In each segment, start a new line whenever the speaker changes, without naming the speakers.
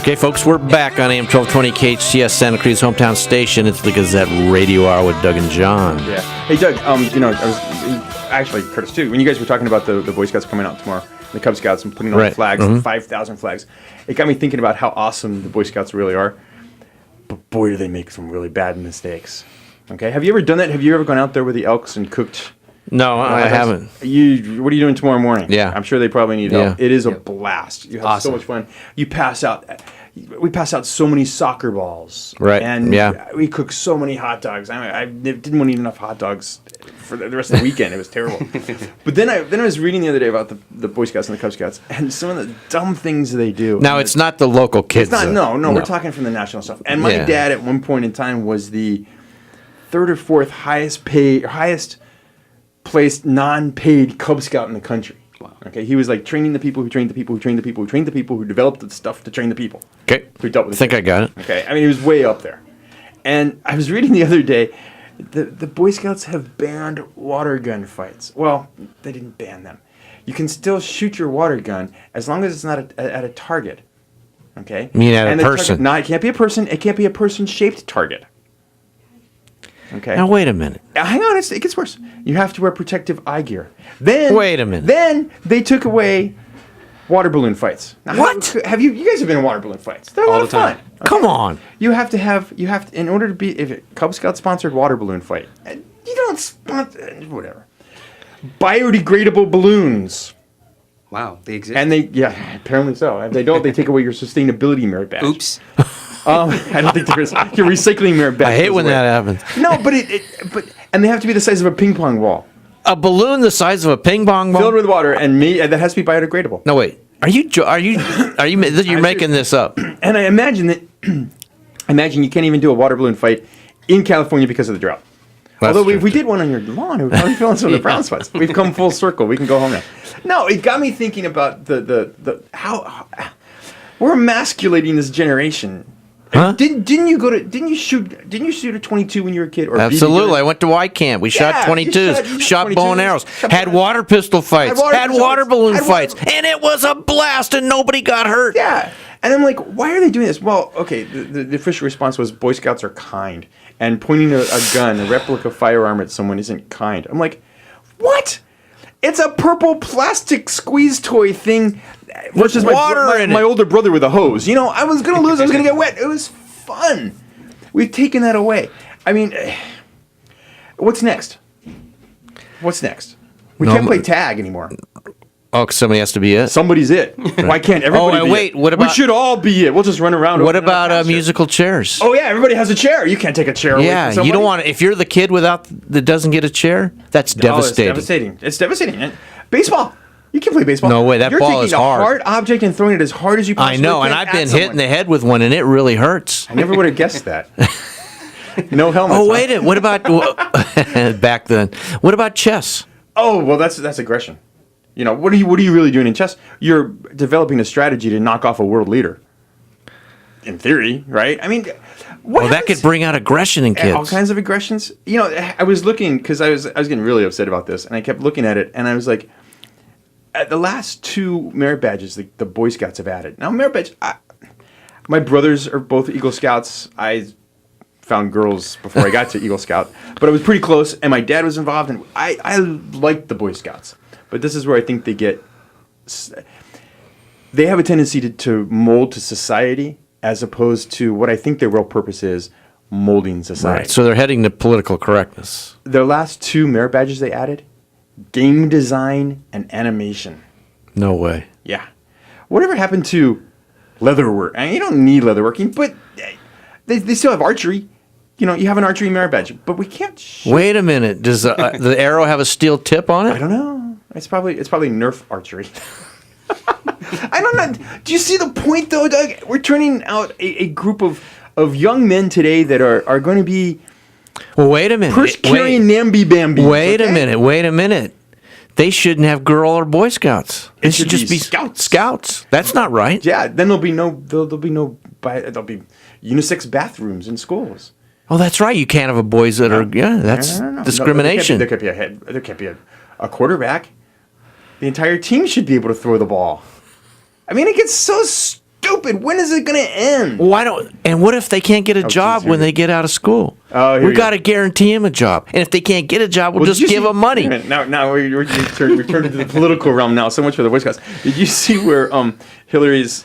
Okay, folks, we're back on AM-1220 KHTS, Santa Cruz hometown station. It's the Gazette Radio Hour with Doug and John.
Yeah. Hey, Doug. I was actually Curtis too. When you guys were talking about the Boy Scouts coming out tomorrow, the Cub Scouts and putting on the flags, 5,000 flags, it got me thinking about how awesome the Boy Scouts really are. But boy, do they make some really bad mistakes. Okay, have you ever done that? Have you ever gone out there with the Elks and cooked?
No, I haven't.
What are you doing tomorrow morning?
Yeah.
I'm sure they probably need help. It is a blast. You have so much fun. You pass out. We pass out so many soccer balls.
Right.
And we cook so many hot dogs. I didn't want to eat enough hot dogs for the rest of the weekend. It was terrible. But then I was reading the other day about the Boy Scouts and the Cub Scouts and some of the dumb things they do.
Now, it's not the local kids.
It's not. No. We're talking from the national stuff. And my dad, at one point in time, was the third or fourth highest placed non-paid Cub Scout in the country. Wow. Okay, he was like training the people who trained the people who trained the people who trained the people who developed the stuff to train the people.
Okay,
who dealt with
I think I got it.
Okay, I mean he was way up there. And I was reading the other day, the Boy Scouts have banned water gun fights. Well, they didn't ban them. You can still shoot your water gun as long as it's not at a target. Okay.
You mean at a person?
No, it can't be a person. It can't be a person-shaped target. Okay.
Now wait a minute.
Hang on, it gets worse. You have to wear protective eye gear. Then
wait a minute.
Then they took away water balloon fights. Now,
what?
Have you guys have been in water balloon fights? They're a lot of fun. Okay?
Come on.
You have to in order to be if a Cub Scout sponsored water balloon fight. You don't sponsor whatever. Biodegradable balloons.
Wow, they exist.
And apparently so. If they don't, they take away your sustainability merit badge.
Oops.
I don't think there is. Your recycling merit badge.
I hate when that happens.
No, but and they have to be the size of a ping pong ball.
A balloon the size of a ping pong ball
filled with water, and that has to be biodegradable.
No, wait. Are you you're making this up?
And I imagine that. Imagine you can't even do a water balloon fight in California because of the drought. Although if we did one on your lawn, it would probably fill in some of the brown spots. We've come full circle. We can go home now. No, it got me thinking about the how we're emasculating this generation.
Huh?
Didn't you shoot a 22 when you were a kid? Or
Absolutely. I went to Y camp. We shot 22s, shot bow and arrows, had water pistol fights, had water balloon fights, and it was a blast and nobody got hurt.
Yeah. And I'm like, why are they doing this? Well, okay, the official response was Boy Scouts are kind. And pointing a gun, a replica firearm at someone isn't kind. I'm like, what? It's a purple plastic squeeze toy thing versus my older brother with a hose. I was going to lose. I was going to get wet. It was fun. We've taken that away. I mean, what's next? What's next? We can't play tag anymore.
Oh, somebody has to be it.
Somebody's it. Why can't everybody be it?
What about?
We should all be it. We'll just run around.
What about musical chairs?
Oh yeah, everybody has a chair. You can't take a chair away from somebody.
You don't want to. If you're the kid that doesn't get a chair, that's devastating.
It's devastating. Baseball. You can play baseball.
No way. That ball is hard.
You're taking a hard object and throwing it as hard as you possibly can.
I know, and I've been hit in the head with one, and it really hurts.
I never would have guessed that. No helmet.
Oh wait, what about back then? What about chess?
Oh well, that's aggression. What are you really doing in chess? You're developing a strategy to knock off a world leader. In theory, right? I mean,
that could bring out aggression in kids.
All kinds of aggressions. I was looking because I was getting really upset about this, and I kept looking at it, and I was like, at the last 2 merit badges the Boy Scouts have added. Now, merit badge, my brothers are both Eagle Scouts. I found girls before I got to Eagle Scout, but I was pretty close, and my dad was involved, and I liked the Boy Scouts. But this is where I think they have a tendency to mold to society as opposed to what I think their real purpose is, molding society.
Right, so they're heading to political correctness.
Their last 2 merit badges they added, game design and animation.
No way.
Yeah. Whatever happened to leatherwork? I mean, you don't need leatherworking, but they still have archery. You have an archery merit badge, but we can't shoot.
Wait a minute. Does the arrow have a steel tip on it?
I don't know. It's probably Nerf archery. I don't know. Do you see the point, though, Doug? We're turning out a group of young men today that are going to be.
Well, wait a minute.
Purse-carrying namby-bambies.
Wait a minute. They shouldn't have Girl or Boy Scouts. It should just be Scouts. That's not right.
Yeah. Then there'll be unisex bathrooms in schools.
Oh, that's right. You can't have a boys that are. Yeah, that's discrimination.
There can't be a quarterback. The entire team should be able to throw the ball. I mean, it gets so stupid. When is it going to end?
Why don't? And what if they can't get a job when they get out of school? We got to guarantee them a job. And if they can't get a job, we'll just give them money.
Now we turned into the political realm now. So much for the Boy Scouts. Did you see where Hillary's?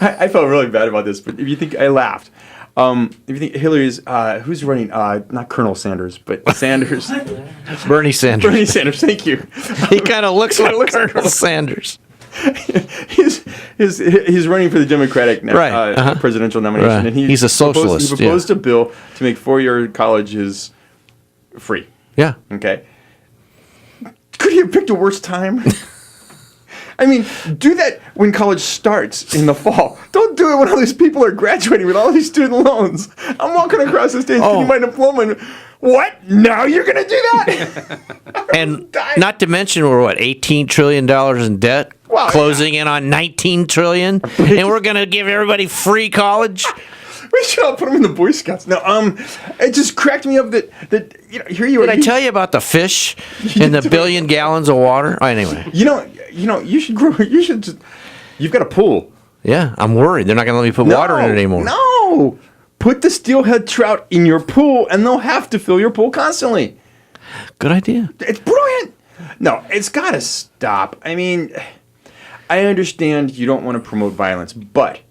I felt really bad about this, but if you think I laughed. If you think Hillary's, who's running? Not Colonel Sanders, but Sanders.
Bernie Sanders.
Bernie Sanders. Thank you.
He kind of looks like Colonel Sanders.
He's running for the Democratic presidential nomination,
right.
And
he's a socialist.
He proposed a bill to make 4-year colleges free.
Yeah.
Okay. Could he have picked a worse time? I mean, do that when college starts in the fall. Don't do it when all these people are graduating with all these student loans. I'm walking across the stage getting my diploma. And, what? Now you're going to do that?
And not to mention we're, $18 trillion in debt? Well, closing in on $19 trillion? And we're going to give everybody free college?
We should all put them in the Boy Scouts. No, it just cracked me up that here you are.
Did I tell you about the fish and the billion gallons of water? Anyway.
You should grow. You should just. You've got a pool.
Yeah, I'm worried. They're not going to let me put water in it anymore.
No. Put the steelhead trout in your pool, and they'll have to fill your pool constantly.
Good idea.
It's brilliant. No, it's got to stop. I mean, I understand you don't want to promote violence, but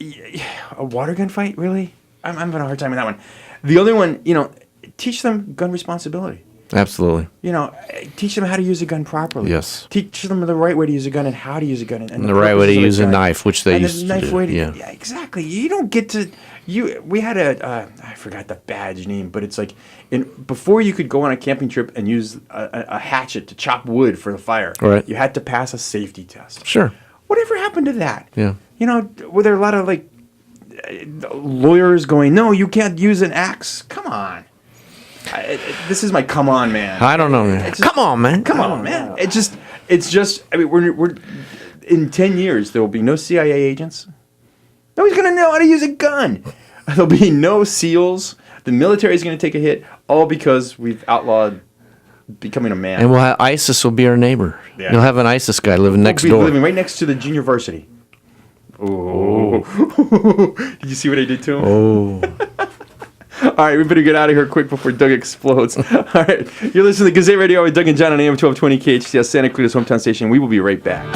a water gun fight, really? I'm having a hard time with that one. The other one, teach them gun responsibility.
Absolutely.
Teach them how to use a gun properly.
Yes.
Teach them the right way to use a gun and how to use a gun. And
the right way to use a knife, which they used to do.
Yeah, exactly. You don't get to... We had I forgot the badge name, but it's like... before you could go on a camping trip and use a hatchet to chop wood for the fire,
right.
You had to pass a safety test.
Sure.
Whatever happened to that?
Yeah.
Were there a lot of, lawyers going, no, you can't use an axe? Come on. This is my come on, man.
I don't know, man.
Come on, man. It's just. I mean, we're in 10 years there will be no CIA agents. Nobody's gonna know how to use a gun. There'll be no SEALs. The military is gonna take a hit, all because we've outlawed becoming a man.
And ISIS will be our neighbor. Yeah. You'll have an ISIS guy living next door.
Living right next to the junior varsity. Oh. Did you see what I did to him?
Oh.
All right, we better get out of here quick before Doug explodes. All right, you're listening to Gazette Radio Hour with Doug and John on AM-1220 KHTS, Santa Clarita's hometown station. We will be right back.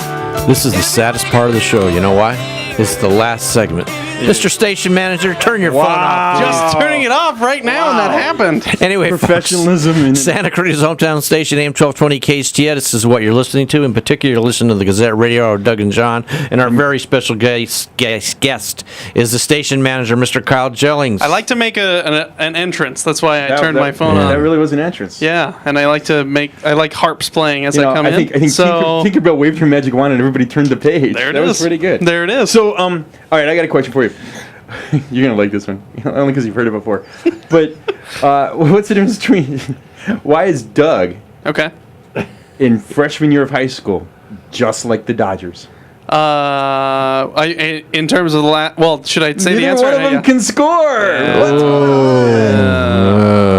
This is the saddest part of the show. You know why? It's the last segment. Mr. Station Manager, turn your phone off.
Just turning it off right now, and that happened.
Anyway,
professionalism.
Folks, Santa Clarita's hometown station, AM-1220 KHTS. This is what you're listening to. In particular, you're listening to the Gazette Radio Hour, Doug and John. And our very special guest is the station manager, Mr. Kyle Jellings.
I like to make an entrance. That's why I turned my phone on.
That really was an entrance.
Yeah, and I like harps playing as I come in.
I think Tinkerbell waved her magic wand and everybody turned the page.
There it is.
That was pretty good.
There it is.
So, all right, I got a question for you. You're going to like this one, only because you've heard it before. But what's the difference between... Why is Doug in freshman year of high school just like the Dodgers?
In terms of the well, should I say the answer?
Neither one of them can score. What's going on?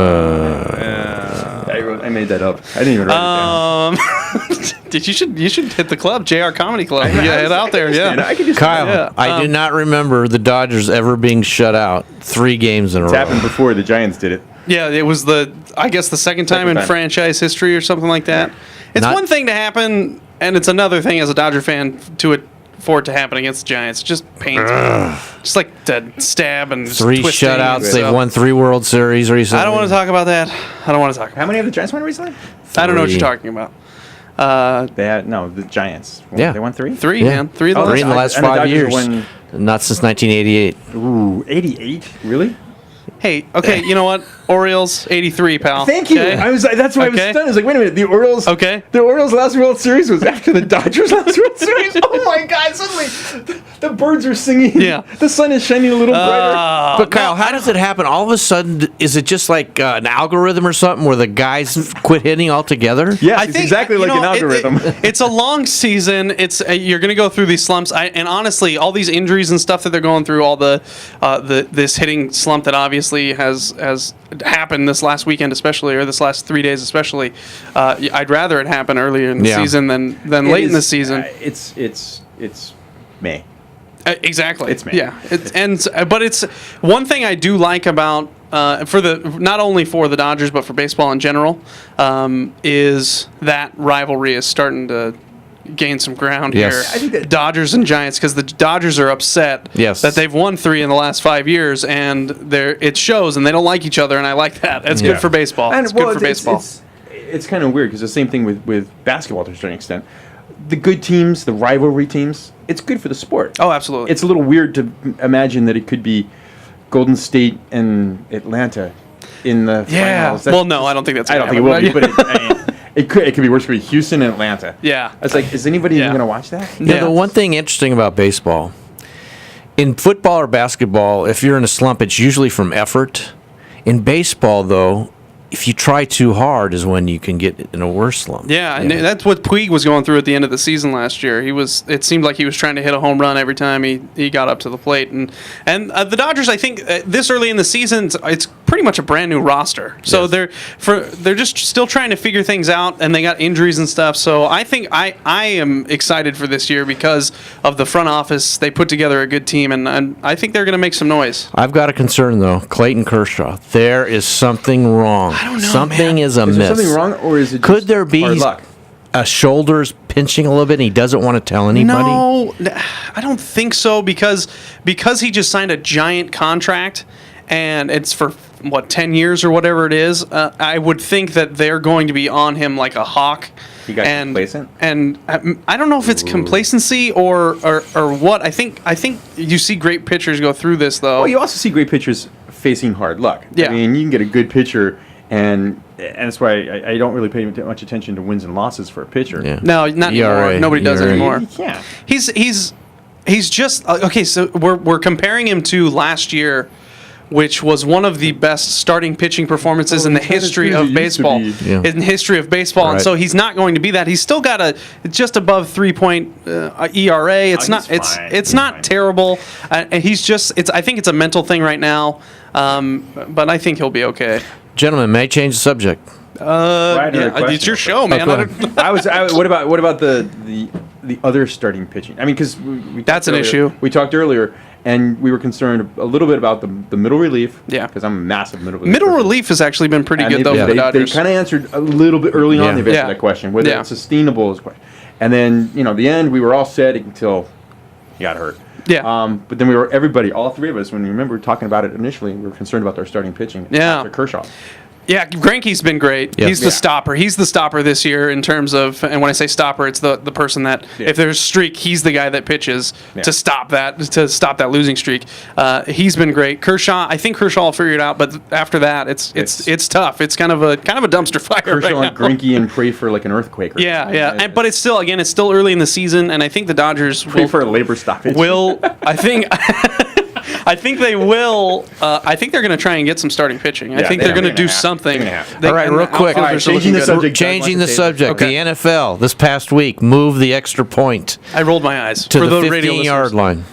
I made that up. I didn't even write it down.
You should hit the club, JR Comedy Club. Head out there, yeah.
Kyle, I do not remember the Dodgers ever being shut out 3 games in a row.
It's happened before. The Giants did it.
Yeah, it was the second time in franchise history or something like that. It's one thing to happen, and it's another thing as a Dodger fan for it to happen against the Giants. It just pains me. Just like to stab and
3 shutouts. They've won 3 World Series recently.
I don't want to talk about that.
How many have the Giants won recently?
3.
I don't know what you're talking about.
The Giants.
Yeah.
They won 3?
3, man. 3 in
the last 5 years. Not since 1988.
Ooh, 88? Really?
Hey, okay, you know what? Orioles, 83, pal.
Thank you.
Okay?
That's why I was stunned. I was like, wait a minute. The Orioles.
Okay.
The Orioles' last World Series was after the Dodgers' last World Series. Oh my God! Suddenly, the birds are singing.
Yeah.
The sun is shining a little brighter.
But Kyle, how does it happen? All of a sudden, is it just like an algorithm or something where the guys quit hitting altogether?
Yeah, it's exactly like an algorithm.
It's a long season. It's you're going to go through these slumps. And honestly, all these injuries and stuff that they're going through, all this hitting slump that obviously has happened this last weekend, especially, or this last 3 days, especially. I'd rather it happen earlier in the season than late in the season.
It's May.
Exactly.
It's man.
Yeah. But it's one thing I do like about not only for the Dodgers but for baseball in general, is that rivalry is starting to gain some ground
Yes.
here.
I
think that-
Dodgers and Giants, because the Dodgers are upset
Yes.
that they've won 3 in the last 5 years, and it shows, and they don't like each other, and I like that. That's good for baseball.
And,
It's good for baseball.
It's kind of weird because the same thing with basketball to a certain extent. The good teams, the rivalry teams, it's good for the sport.
Oh, absolutely.
It's a little weird to imagine that it could be Golden State and Atlanta in the finals.
Well, no, I don't think that's
I
gonna
don't think it will
happen,
be, but it could be worse. It could be Houston and Atlanta.
Yeah.
It's like, is anybody even
Yeah.
going to watch that?
You know,
Yeah.
the one thing interesting about baseball, in football or basketball, if you're in a slump, it's usually from effort. In baseball, though, if you try too hard is when you can get in a worse slump.
Yeah, and that's what Puig was going through at the end of the season last year. It seemed like he was trying to hit a home run every time he got up to the plate. And the Dodgers, I think, this early in the season, it's pretty much a brand new roster. So
Yes.
they're just still trying to figure things out, and they got injuries and stuff. So I think I am excited for this year because of the front office. They put together a good team, and I think they're going to make some noise.
I've got a concern, though. Clayton Kershaw. There is something wrong.
I don't know,
Something
man.
is amiss.
Is there something wrong, or is it just
Could there be
hard luck?
a shoulder's pinching a little bit and he doesn't want to tell anybody?
No, I don't think so because he just signed a giant contract and it's for 10 years or whatever it is. I would think that they're going to be on him like a hawk.
He got complacent?
And I don't know if it's complacency or what. I think you see great pitchers go through this though.
Well, you also see great pitchers facing hard luck.
Yeah.
I mean, you can get a good pitcher, and that's why I don't really pay much attention to wins and losses for a pitcher.
Yeah.
No, not
ERA,
anymore. Nobody does
ERA.
anymore.
You can't.
He's just okay. So we're comparing him to last year, which was one of the best starting pitching performances in the
it's not as
history
good as
of
it used to
baseball.
be.
Yeah.
In the history of baseball, and
Right.
so he's not going to be that. He's still got a just above 3-point ERA. It's
he's
not.
fine.
It's
He's
not
fine.
terrible. And he's just. I think it's a mental thing right now. But I think he'll be okay.
Gentlemen, may I change the subject?
Another
Yeah, it's your
question.
show, man.
Okay.
What about the other starting pitching? I mean, because we
That's
talked
an
earlier-
issue.
We talked earlier, and we were concerned a little bit about the middle relief.
Yeah.
Because I'm a massive middle relief.
Middle
person.
relief has actually been pretty
And
good though for the
they
Dodgers.
kind of answered a little bit early on.
Yeah.
They've answered
Yeah.
that question whether
Yeah.
it's sustainable is question. And then the end we were all set until he got hurt.
Yeah.
But then all three of us, when we remember talking about it initially, we were concerned about their starting pitching.
Yeah.
After Kershaw.
Yeah, Greinke's been great.
Yes.
He's the
Yeah.
stopper. He's the stopper this year in terms of, and when I say stopper, it's the person that if there's a streak, he's the guy that pitches to stop that losing streak. He's been great. Kershaw, I think Kershaw will figure it out, but after that, it's tough. It's kind of a dumpster fire
Kershaw
right
and
now.
Greinke and pray for like an earthquake. Or
Yeah,
something.
yeah, but it's still early in the season, and I think the Dodgers
Pray for a labor stoppage.
I think they will. I think they're going to try and get some starting pitching. I
Yeah,
think
they're
they're going to
gonna
do
have to.
something.
They're gonna have to.
They-
All right,
and
real
the
quick.
outfielders
All
are
right,
looking
changing the
good.
subject.
Changing the
Okay.
subject.
Okay.
The NFL this past week moved the extra point
I rolled my eyes
to
for
the
radio
15-yard
listeners.
line.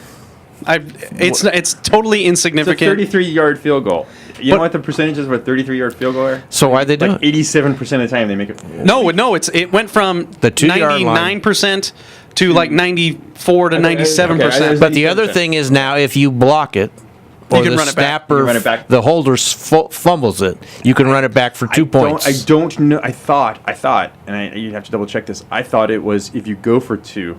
It's totally
It's a
insignificant.
33-yard field goal. You know what the percentages of a 33-yard field goal are?
So why'd they do
Like
it?
87% of the time they make it.
No, it went from
The 2-yard line.
99% to like 94 to 97%.
Okay,
But the other thing is now, if you block it, or
You can
the
run it back.
snapper,
You can run it back.
the holder fumbles it, you can run it back for 2 points.
I don't know. I thought, and you'd have to double check this. I thought it was if you go for 2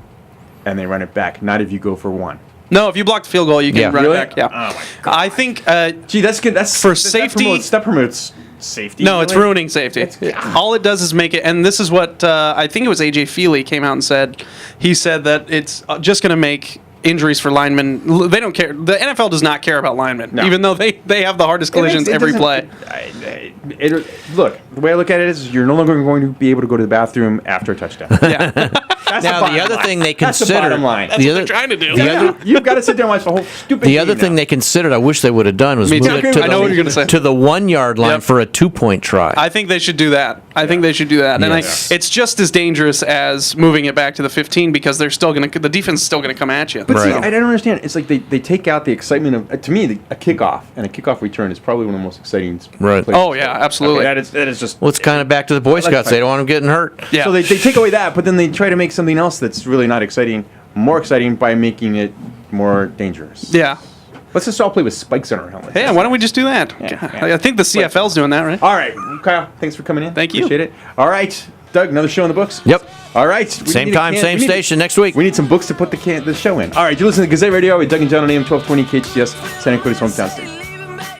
and they run it back, not if you go for 1.
No, if you block the field goal, you can
Yeah.
run
Really?
it back. Yeah.
Oh my God.
I think.
Gee, that's good. That's
For safety-
That promotes safety.
No, it's
really.
ruining safety. All it does is make it, and this is what I think it was AJ Feely came out and said. He said that it's just going to make injuries for linemen. They don't care. The NFL does not care about linemen,
No.
even though they have the hardest collisions
It
every
doesn't-
play.
Look, the way I look at it is you're no longer going to be able to go to the bathroom after a touchdown.
Yeah,
That's
now,
bottom
the other
line.
thing they
That's the
considered,
bottom line.
that's
the
what
other,
they're trying to do.
the other,
You've got to sit down and watch the whole stupid
the other
game
thing
now.
they considered, I wish they would have done, was
Me
move
too.
it to
I know what you're gonna say.
to the 1-yard line
Yep.
for a 2-point try.
I think they should do that. I think they should do that, and
Yes.
it's just as dangerous as moving it back to the 15 because they're still going to. The defense is still going to come at you.
But see,
Right.
I don't understand. It's like they take out the excitement of, to me, a kickoff and a kickoff return is probably one of the most exciting.
Right.
plays.
Oh, yeah, absolutely.
Okay, that is just.
Well, it's kind of back to the Boy
like
Scouts.
fight.
They don't want them getting hurt.
Yeah.
So they take away that, but then they try to make something else that's really not exciting more exciting by making it more dangerous.
Yeah.
Let's just all play with spikes on our helmets.
Hey, why don't we just do that?
Yeah.
I think the CFL's doing that, right?
All right, Kyle, thanks for coming in.
Thank you.
Appreciate it. All right, Doug, another show in the books?
Yep.
All right.
Same time, same station next week.
We need some books to put the show in. All right, you listen to Gazette Radio with Doug and John on AM 1220 KHTS, Santa Cruz Hometown Station.